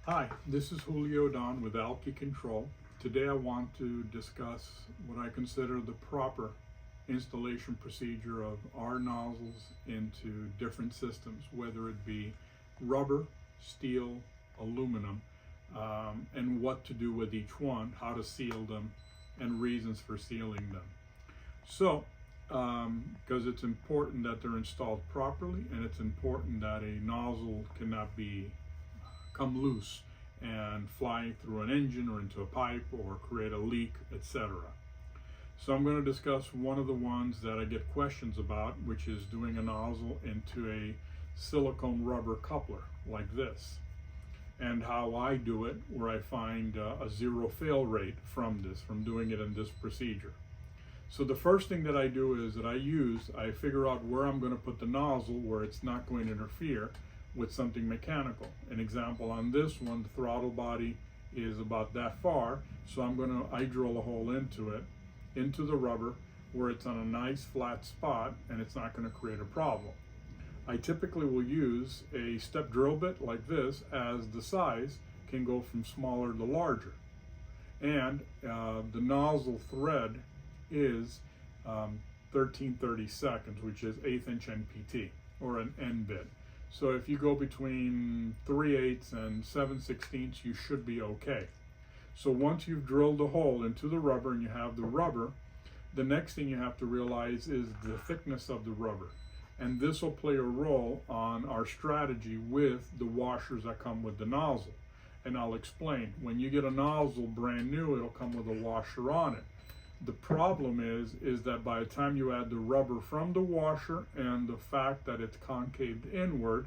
Hi, this is Julio Don with Alkycontrol. Today I want to discuss what I consider the proper installation procedure of our nozzles into different systems, whether it be rubber, steel, aluminum, and what to do with each one, how to seal them, and reasons for sealing them. So, because it's important that they're installed properly, and it's important that a nozzle cannot come loose and fly through an engine or into a pipe or create a leak, etc. So I'm going to discuss one of the ones that I get questions about, which is doing a nozzle into a silicone rubber coupler like this, and how I do it, where I find a zero fail rate from doing it in this procedure. So the first thing that I do is that I figure out where I'm going to put the nozzle where it's not going to interfere with something mechanical. An example on this one, the throttle body is about that far, so I drill a hole into it, into the rubber, where it's on a nice flat spot and it's not going to create a problem. I typically will use a step drill bit like this, as the size can go from smaller to larger. And the nozzle thread is 13/32, which is 1/8 inch NPT, or an N bit. So if you go between 3/8 and 7/16, you should be okay. So once you've drilled a hole into the rubber and you have the rubber, the next thing you have to realize is the thickness of the rubber. And this will play a role on our strategy with the washers that come with the nozzle. And I'll explain. When you get a nozzle brand new, it'll come with a washer on it. The problem is that by the time you add the rubber from the washer and the fact that it's concaved inward,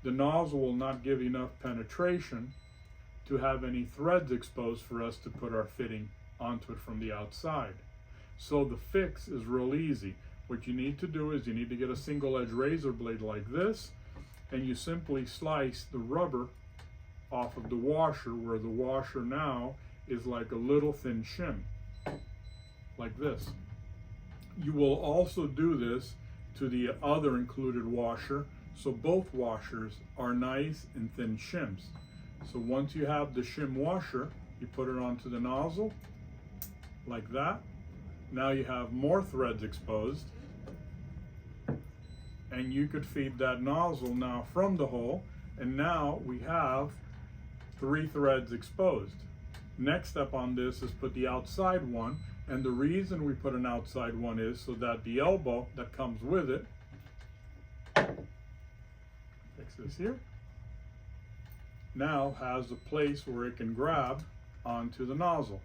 the nozzle will not give enough penetration to have any threads exposed for us to put our fitting onto it from the outside. So the fix is real easy. What you need to do is you need to get a single edge razor blade like this, and you simply slice the rubber off of the washer, where the washer now is like a little thin shim, like this. You will also do this to the other included washer, so both washers are nice and thin shims. So once you have the shim washer, you put it onto the nozzle like that. Now you have more threads exposed, and you could feed that nozzle now from the hole, and now we have 3 threads exposed. Next step on this is put the outside one. And the reason we put an outside one is so that the elbow that comes with it, fix this here, now has a place where it can grab onto the nozzle.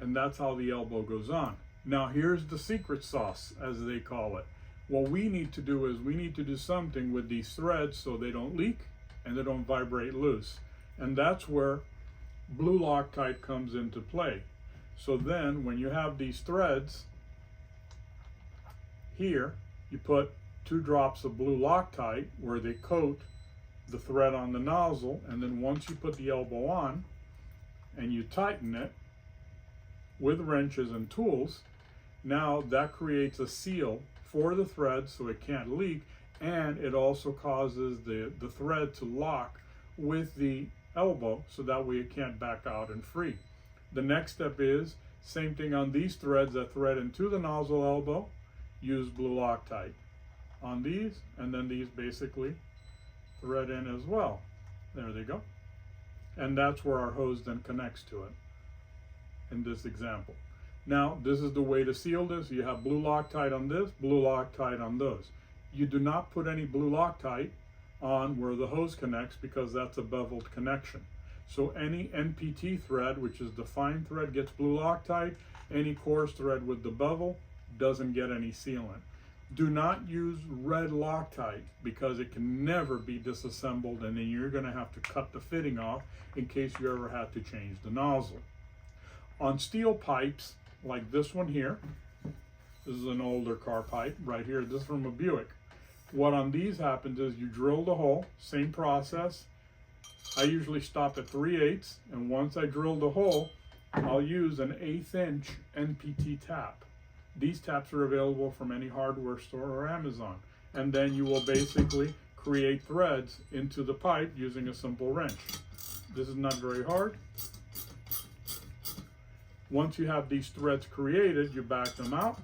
And that's how the elbow goes on. Now here's the secret sauce, as they call it. What we need to do is we need to do something with these threads so they don't leak and they don't vibrate loose. And that's where blue Loctite comes into play. So then when you have these threads here, you put 2 drops of blue Loctite where they coat the thread on the nozzle, and then once you put the elbow on and you tighten it with wrenches and tools, now that creates a seal for the thread so it can't leak, and it also causes the thread to lock with the elbow, so that way it can't back out and free. The next step is same thing on these threads that thread into the nozzle elbow. Use blue Loctite on these, and then these basically thread in as well. There they go. And that's where our hose then connects to it in this example. Now this is the way to seal this. You have blue Loctite on this, blue Loctite on those. You do not put any blue Loctite on where the hose connects, because that's a beveled connection. So any NPT thread, which is the fine thread, gets blue Loctite. Any coarse thread with the bevel doesn't get any sealant. Do not use red Loctite, because it can never be disassembled, and then you're going to have to cut the fitting off in case you ever had to change the nozzle. On steel pipes like this one here, this is an older car pipe right here, this is from a Buick. What on these happens is you drill the hole, same process. I usually stop at 3/8, and once I drill the hole, I'll use an 1/8 inch NPT tap. These taps are available from any hardware store or Amazon. And then you will basically create threads into the pipe using a simple wrench. This is not very hard. Once you have these threads created, you back them out,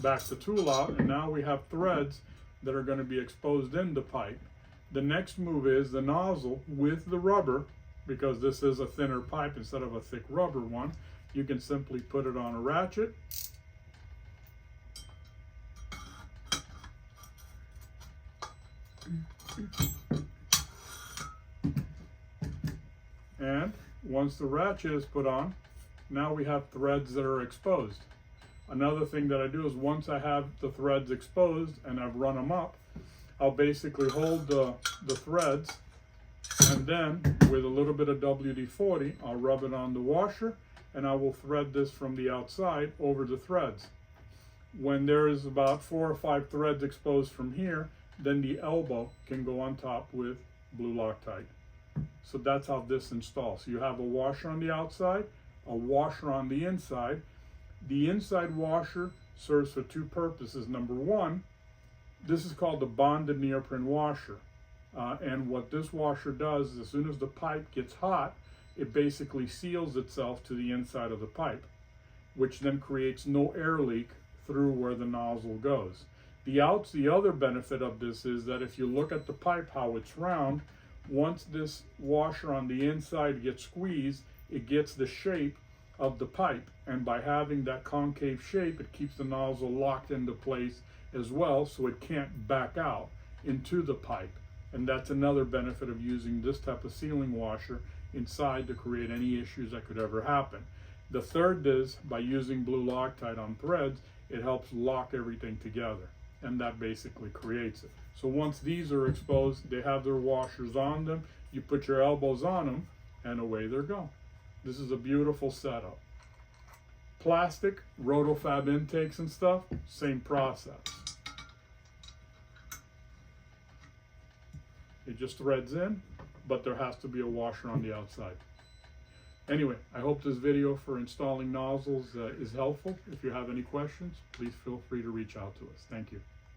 back the tool out, and now we have threads that are going to be exposed in the pipe. The next move is the nozzle with the rubber, because this is a thinner pipe instead of a thick rubber one. You can simply put it on a ratchet. And once the ratchet is put on, now we have threads that are exposed. Another thing that I do is once I have the threads exposed and I've run them up, I'll basically hold the threads, and then with a little bit of WD-40, I'll rub it on the washer, and I will thread this from the outside over the threads. When there is about 4 or 5 threads exposed from here, then the elbow can go on top with blue Loctite. So that's how this installs. So you have a washer on the outside, a washer on the inside. The inside washer serves for 2 purposes. Number one, this is called the bonded neoprene washer. And what this washer does is as soon as the pipe gets hot, it basically seals itself to the inside of the pipe, which then creates no air leak through where the nozzle goes. The other benefit of this is that if you look at the pipe, how it's round, once this washer on the inside gets squeezed, it gets the shape of the pipe. And by having that concave shape, it keeps the nozzle locked into place as well, so it can't back out into the pipe. And that's another benefit of using this type of sealing washer inside to create any issues that could ever happen. The third is by using blue Loctite on threads, it helps lock everything together, and that basically creates it. So once these are exposed, they have their washers on them, you put your elbows on them, and away they go. This is a beautiful setup. Plastic, rotofab intakes and stuff, same process. It just threads in, but there has to be a washer on the outside. Anyway, I hope this video for installing nozzles is helpful. If you have any questions, please feel free to reach out to us. Thank you.